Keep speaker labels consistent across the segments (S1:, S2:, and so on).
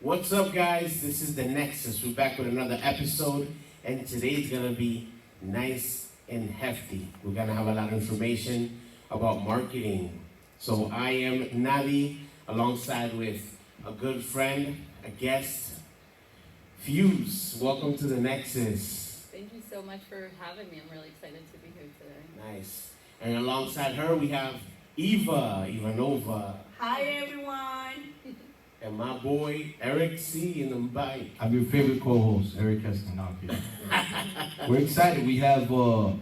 S1: What's up, guys? This is Danexxus. We're back with another episode, and today's gonna be nice and hefty. We're gonna have a lot of information about marketing. So I am NADY, alongside with a good friend, a guest, Fuse. Welcome to Danexxus.
S2: Thank you so much for having me. I'm really excited to be here today.
S1: Nice. And alongside her, we have IVANOVA.
S3: Hi everyone.
S1: And my boy, ERICK C in the bike.
S4: I'm your favorite co-host, ERICK. We're excited. We have a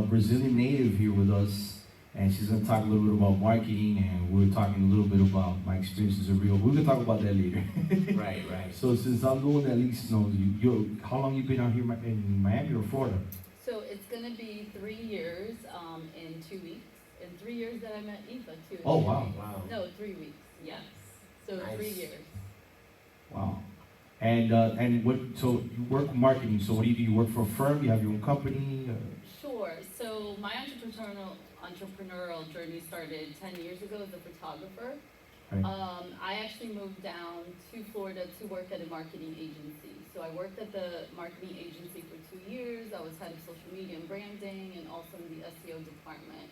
S4: Brazilian native here with us, and she's going to talk a little bit about marketing, and we're talking a little bit about my experiences in Rio. We're going to talk about that later.
S1: Right.
S4: So since I'm the one that at least knows you, how long you been out here in Miami or Florida?
S2: So it's going to be 3 years in 2 weeks. In 3 years that I met Eva, too.
S4: Oh, wow.
S2: No, 3 weeks, yes. So
S1: Nice.
S2: 3 years.
S4: Wow. And what? So you work marketing. So what do? You work for a firm? You have your own company?
S2: Sure. So my entrepreneurial journey started 10 years ago as a photographer.
S4: Right.
S2: I actually moved down to Florida to work at a marketing agency. So I worked at the marketing agency for 2 years. I was head of social media and branding, and also in the SEO department.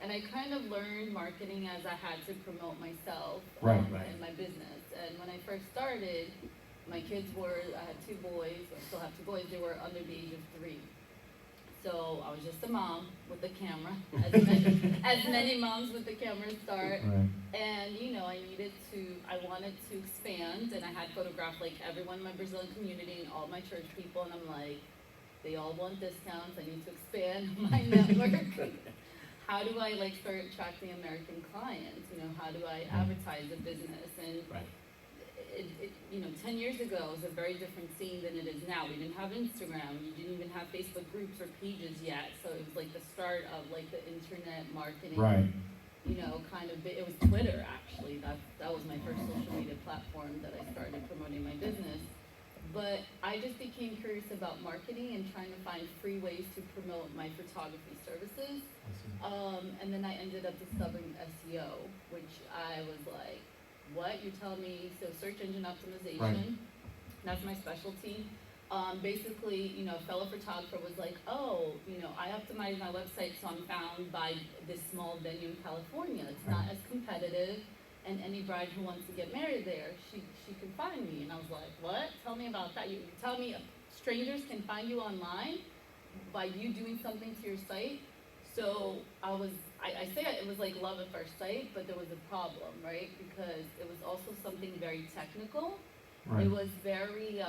S2: And I kind of learned marketing as I had to promote myself
S4: Right.
S2: and my business. And when I first started, my kids I had 2 boys, I still have 2 boys, they were under the age of 3. So I was just a mom with a camera, as many moms with the camera start.
S4: Right.
S2: And I wanted to expand, and I had photographed like everyone in my Brazilian community and all my church people, and I'm like, they all want discounts, I need to expand my network. How do I start attracting American clients? How do I advertise a business? And
S1: Right.
S2: 10 years ago it was a very different scene than it is now. We didn't have Instagram, you didn't even have Facebook groups or pages yet. So it was like the start of the internet marketing.
S4: Right.
S2: It was Twitter actually. That was my first social media platform that I started promoting my business. But I just became curious about marketing and trying to find free ways to promote my photography services. And then I ended up discovering SEO, which I was like, what? You're telling me, so search engine optimization,
S4: Right.
S2: That's my specialty. Basically, a fellow photographer was like, I optimize my website so I'm found by this small venue in California. It's not as competitive, and any bride who wants to get married there, she can find me. And I was like, what? Tell me about that. You tell me strangers can find you online by you doing something to your site? So I say it was like love at first sight, but there was a problem, right? Because it was also something very technical.
S4: Right.
S2: It was very,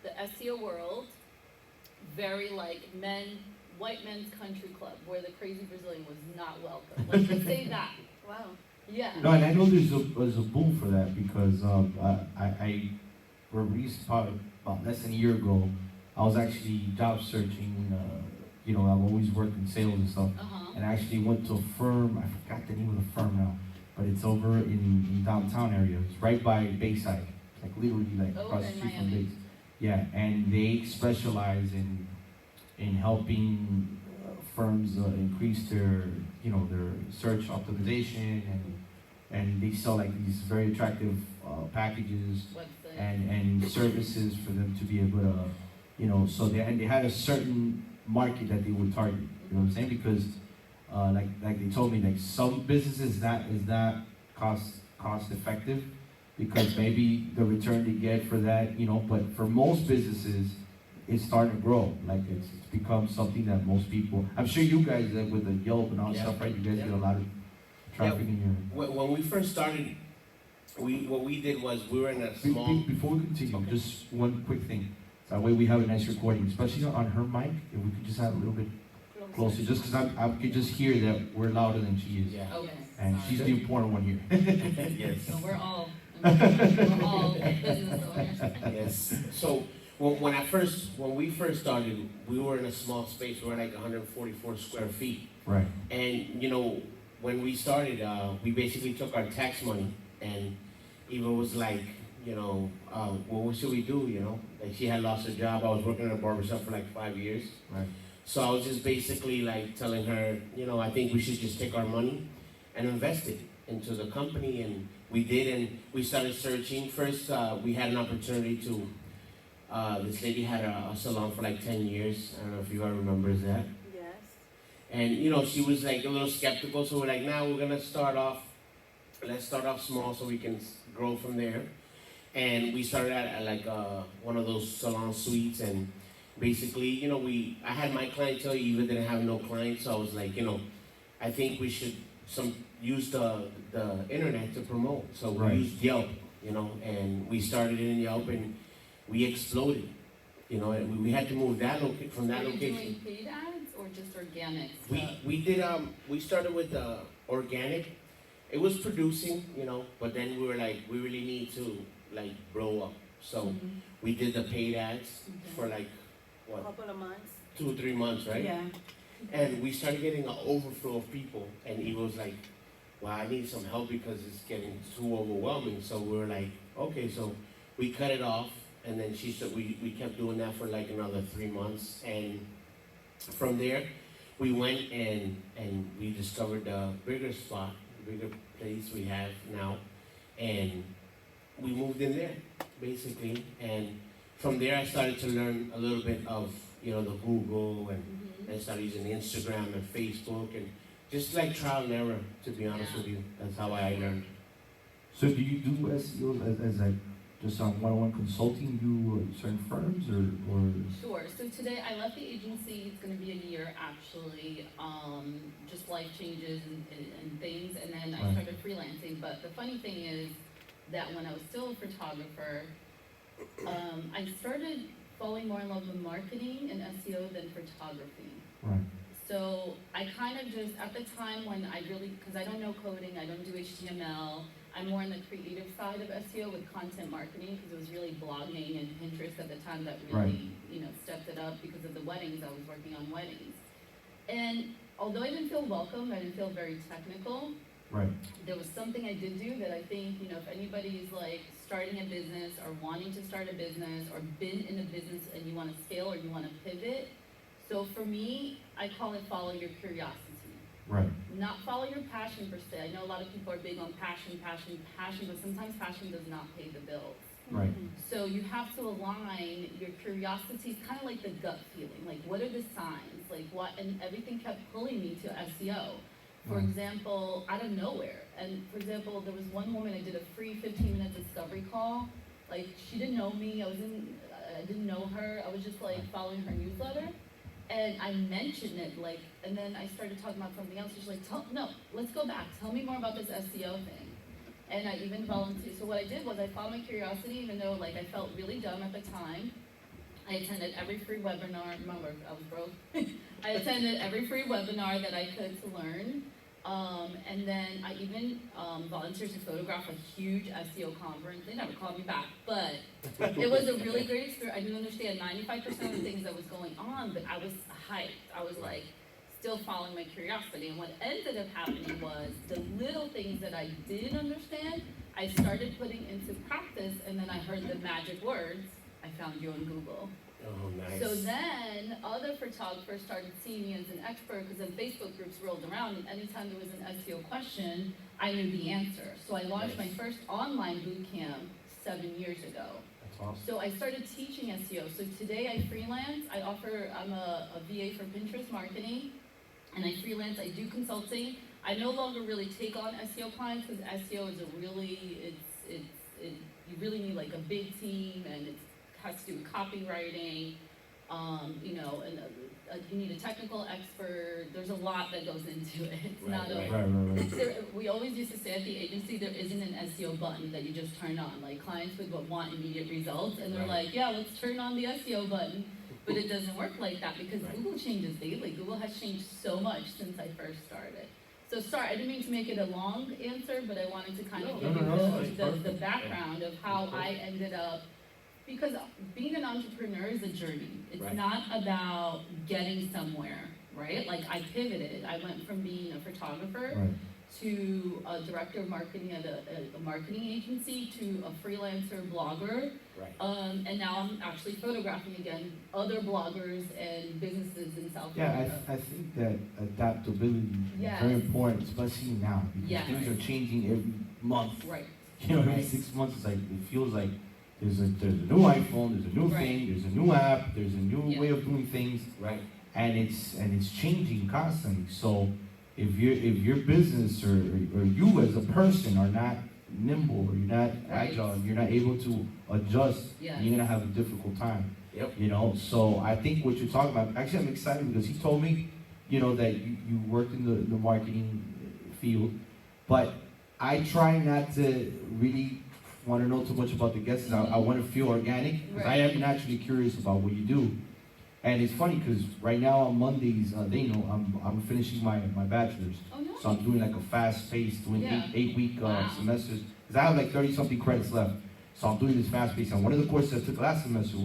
S2: the SEO world, very white men's country club, where the crazy Brazilian was not welcome. Let's just say that.
S3: Wow.
S2: Yeah.
S4: No, and I know there's a boom for that because I probably about less than a year ago, I was actually job searching. I've always worked in sales and stuff, and I actually went to a firm. I forgot the name of the firm now, but it's over in downtown area. It's right by Bayside, literally across the street from Bayside. Yeah, and they specialize in helping firms increase their search optimization, and they sell these very attractive packages and services for them to be able to so they had a certain market that they would target. You know what I'm saying? Because like they told me, some businesses is not cost effective because maybe the return they get for that, but for most businesses it's starting to grow. It's become something that most people, I'm sure you guys with the Yelp and all that stuff, right? You guys get a lot of traffic in your...
S1: When we first started, what we did was we were in a small...
S4: Before we continue, just one quick thing. So that way we have a nice recording, especially on her mic. If we could just have a little bit closer, just because I could just hear that we're louder than she is.
S1: Yeah.
S2: Okay.
S4: And she's the important one here.
S1: Yes.
S2: So we're all business owners.
S1: Yes. So when we first started, we were in a small space. We were 144 square feet.
S4: Right.
S1: And when we started, we basically took our tax money, and Eva was like, well, what should we do? She had lost her job. I was working at a barbershop for 5 years.
S4: Right.
S1: So I was just basically telling her, I think we should just take our money and invest it into the company and we did, and we started searching. First, we had an opportunity to, this lady had a salon for like 10 years. I don't know if you all remembers that.
S3: Yes.
S1: And, you know, she was like a little skeptical, so we're like, nah, we're gonna start off, let's start off small so we can grow from there. And we started at like one of those salon suites, and basically, you know, I had my clientele, even didn't have no clients, so I was like, you know, I think we should use the internet to promote. So we used Yelp, you know, and we started in Yelp, and we exploded. You know, and we had to move from that location.
S2: Were you doing paid ads or just organic?
S1: We started with organic. It was producing, you know, but then we were like, we really need to like blow up. So we did the paid ads for like,
S3: A
S1: what,
S3: couple of months.
S1: 2 or 3 months, right?
S3: Yeah.
S1: And we started getting an overflow of people, and he was like, well, I need some help because it's getting too overwhelming. So we were like, okay, so we cut it off, and then she said we kept doing that for like another 3 months, and from there, we went and we discovered a bigger spot, a bigger place we have now, and we moved in there, basically, and from there I started to learn a little bit of, you know, the Google, and I started using Instagram and Facebook, and just like trial and error, to be honest with you. That's how I learned.
S4: So do you do SEO as like just on one-on-one consulting, you certain firms or?
S2: Sure. So today I left the agency. It's going to be a year actually. Just life changes and things, and then I started freelancing. But the funny thing is that when I was still a photographer, I started falling more in love with marketing and SEO than photography.
S4: Right.
S2: So I kind of just, at the time when I really, because I don't know coding, I don't do HTML, I'm more in the creative side of SEO with content marketing, because it was really blogging and Pinterest at the time that really, you know, stepped it up because of the weddings. I was working on weddings. And although I didn't feel welcome, I didn't feel very technical, there was something I did do that I think, you know, if anybody's like starting a business or wanting to start a business or been in a business and you want to scale or you want to pivot, so for me, I call it follow your curiosity. Not follow your passion per se. I know a lot of people are big on passion, but sometimes passion does not pay the bills. So you have to align your curiosity, kind of like the gut feeling, like what are the signs, like what, and everything kept pulling me to SEO. For example, out of nowhere. And for example, there was one woman I did a free 15-minute discovery call. Like she didn't know me, I didn't know her. I was just like following her newsletter. And I mentioned it, like, and then I started talking about something else. She's like, no, let's go back. Tell me more about this SEO thing. And I even volunteered. So what I did was I followed my curiosity, even though like I felt really dumb at the time. I attended every free webinar. Remember, I was broke. I attended every free webinar that I could to learn. And then I even volunteered to photograph a huge SEO conference. They never called me back, but it was a really great experience. I didn't understand 95% of the things that was going on, but I was hyped. I was like still following my curiosity. And what ended up happening was the little things that I didn't understand, I started putting into practice, and then I heard the magic words, I found you on Google.
S1: Oh, nice.
S2: So then other photographers started seeing me as an expert, because then Facebook groups rolled around, and anytime there was an SEO question, I knew the answer. So I launched my first online boot camp 7 years ago.
S4: That's awesome.
S2: So I started teaching SEO. So today I freelance. I'm a VA for Pinterest marketing, and I freelance. I do consulting. I no longer really take on SEO clients, because SEO is you really need like a big team, and it has to do with copywriting, you know, and you need a technical expert. There's a lot that goes into it. It's we always used to say at the agency, there isn't an SEO button that you just turn on. Like clients would want immediate results, and they're like, yeah, let's turn on the SEO button. But it doesn't work like that, because Google changes daily. Google has changed so much since I first started. So sorry, I didn't mean to make it a long answer, but I wanted to kind of give you the background of how I ended up. Because being an entrepreneur is a journey. It's not about getting somewhere, right? Like I pivoted. I went from being a photographer to a director of marketing at a marketing agency to a freelancer blogger. And now I'm actually photographing again other bloggers and businesses in South Florida.
S4: I think that adaptability is very important, especially now, because things are changing every month. You know, every
S1: Right.
S4: 6 months, it's like, it feels like there's a new iPhone, there's a new
S2: Right.
S4: thing, there's a new app, there's a new
S2: Yeah.
S4: way of doing things,
S1: Right.
S4: and it's changing constantly. So if your business or you as a person are not nimble, or you're not
S2: Right.
S4: agile, you're not able to adjust,
S2: Yes.
S4: you're gonna have a difficult time.
S1: Yep.
S4: You know, so I think what you're talking about, actually I'm excited because he told me, you know, that you worked in the marketing field, but I try not to really want to know too much about the guests. I want to feel organic, because I am naturally curious about what you do. And it's funny because right now on Mondays, they know I'm finishing my bachelor's.
S2: Oh, nice.
S4: So I'm doing like a fast pace, doing
S2: Yeah.
S4: eight week
S2: Wow.
S4: semesters, because I have like 30 something credits left. So I'm doing this fast pace. And one of the courses I took last semester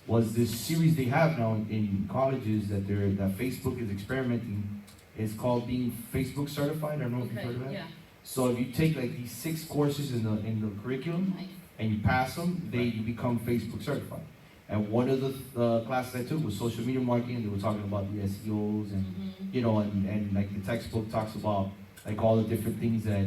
S4: was this series they have now in colleges that Facebook is experimenting. It's called being Facebook certified. I don't know if you've heard of that.
S2: Yeah.
S4: So if you take like these 6 courses in the curriculum
S2: Nice.
S4: and you pass them, you become Facebook certified. And one of the classes I took was social media marketing. They were talking about the SEOs and you know, and like the textbook talks about like all the different things that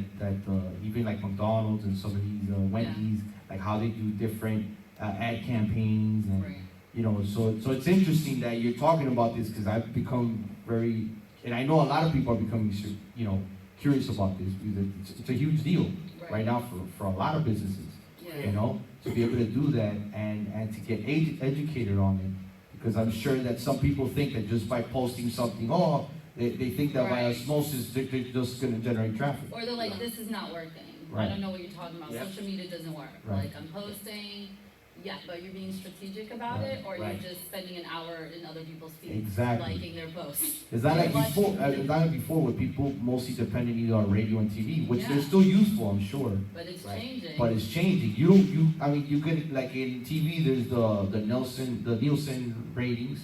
S4: even like McDonald's and some of these Wendy's, like how they do different ad campaigns and
S2: Right.
S4: you know, so it's interesting that you're talking about this, because I've become very, and I know a lot of people are becoming, you know, curious about this, because it's a huge deal right now for a lot of businesses,
S2: Yeah.
S4: you know, to be able to do that and to get educated on it, because I'm sure that some people think that just by posting something, they think that by
S2: Right.
S4: osmosis they're just going to generate traffic.
S2: Or they're like, this is not working.
S4: Right.
S2: I don't know what you're talking about.
S1: Yeah.
S2: Social media doesn't work.
S4: Right.
S2: Like I'm posting, yeah, but you're being strategic about
S4: Right.
S2: it, or
S1: Right.
S2: you're just spending an hour in other people's feeds,
S4: Exactly.
S2: liking their posts.
S4: Is that like
S2: You're
S4: before?
S2: watching-
S4: Is that like before, where people mostly depended either on radio and TV, which they're
S2: Yeah.
S4: still useful, I'm sure.
S2: But it's
S1: Right.
S2: changing.
S4: But it's changing. I mean, you could, like in TV, there's the Nielsen ratings,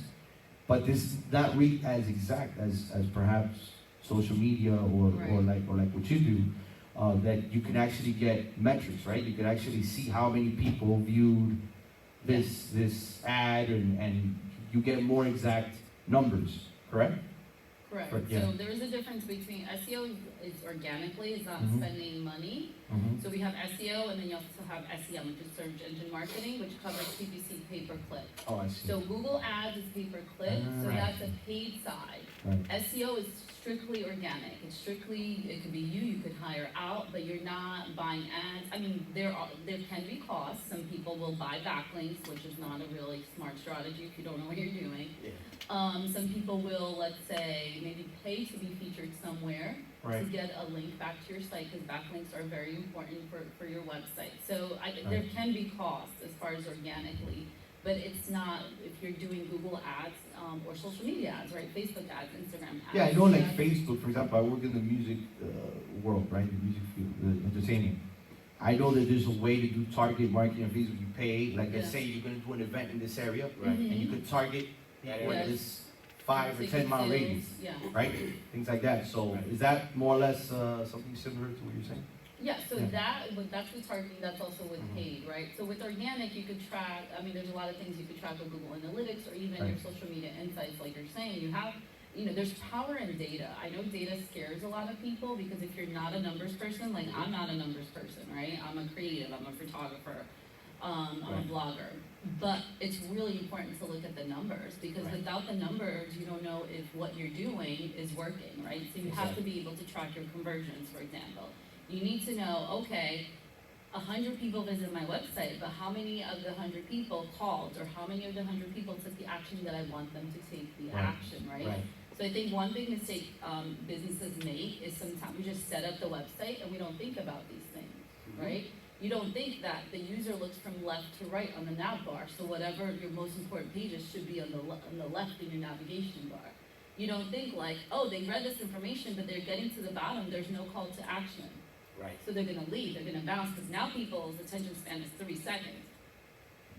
S4: but this not really as exact as perhaps social media or
S2: Right.
S4: like what you do, that you can actually get metrics, right? You can actually see how many people viewed this ad, and you get more exact numbers, correct?
S2: Correct.
S4: But, yeah.
S2: So there is a difference between SEO is organically, is not
S4: Mhm.
S2: spending money.
S4: Mm-hmm.
S2: So we have SEO, and then you also have SEM, which is search engine marketing, which covers PPC pay per click.
S4: Oh, I see.
S2: So Google Ads is pay per click, so
S4: Right.
S2: that's a paid side.
S4: Right.
S2: SEO is strictly organic. It's strictly, it could be you could hire out, but you're not buying ads. I mean, there can be costs. Some people will buy backlinks, which is not a really smart strategy if you don't know what you're doing.
S1: Yeah.
S2: Some people will, let's say, maybe pay to be featured somewhere to
S4: Right.
S2: get a link back to your site, because backlinks are very important for your website. So there
S4: Right.
S2: can be costs as far as organically, but it's not if you're doing Google ads or social media ads, right? Facebook ads, Instagram ads.
S4: Yeah, I know, like
S2: Yeah.
S4: Facebook, for example. I work in the music world, right? The music field, the entertainment. I know that there's a way to do target marketing on Facebook. You pay, like, let's
S2: Yeah.
S4: say you're going to do an event in this area,
S1: Right.
S4: and you could target people
S2: Yes.
S4: in this 5 or
S2: Ticket
S4: 10 mile
S2: sales,
S4: radius,
S2: Yeah.
S4: right? Things like that. So,
S1: Right.
S4: is that more or less something similar to what you're saying?
S2: Yeah, so
S4: Yeah.
S2: that's with targeting, that's also with
S4: Mhm.
S2: paid, right? So with organic, you could track, I mean, there's a lot of things you could track with Google Analytics or even your
S4: Right.
S2: social media insights, like you're saying. There's power in data. I know data scares a lot of people because if you're not a numbers person, like I'm not a numbers person, right? I'm a creative, I'm a photographer, I'm
S1: Right.
S2: a blogger. But it's really important to look at the numbers because
S1: Right.
S2: without the numbers, you don't know if what you're doing is working, right? So you have to be able to track your conversions, for example. You need to know, okay, 100 people visit my website, but how many of the 100 people called, or how many of the 100 people took the action that I want them to take the
S4: Right.
S2: action, right?
S1: Right.
S2: So I think one big mistake businesses make is sometimes we just set up the website and we don't think about these things,
S1: Mhm.
S2: right? You don't think that the user looks from left to right on the nav bar, so whatever your most important pages should be on the left in your navigation bar. You don't think like, oh, they read this information, but they're getting to the bottom, there's no call to action.
S1: Right.
S2: So they're gonna leave, they're gonna bounce, because now people's attention span is 3 seconds.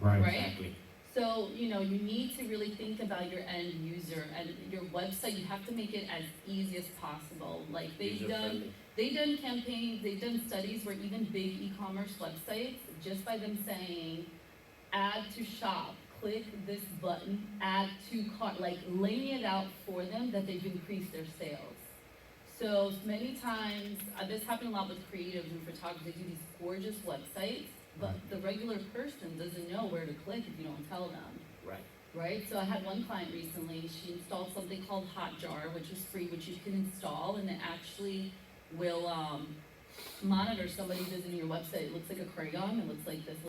S4: Right.
S2: Right.
S1: Exactly.
S2: So, you need to really think about your end user and your website, you have to make it as easy as possible. Like
S1: User-friendly.
S2: they've done campaigns, they've done studies where even big e-commerce websites, just by them saying, add to shop, click this button, add to cart, like laying it out for them, that they've increased their sales. So many times, this happens a lot with creatives and photographers, they do these gorgeous websites, but
S1: Right.
S2: the regular person doesn't know where to click if you don't tell them.
S1: Right.
S2: Right, so I had one client recently, she installed something called Hotjar, which is free, which you can install, and it actually will, monitor somebody visiting your website. It looks like a crayon, it looks like this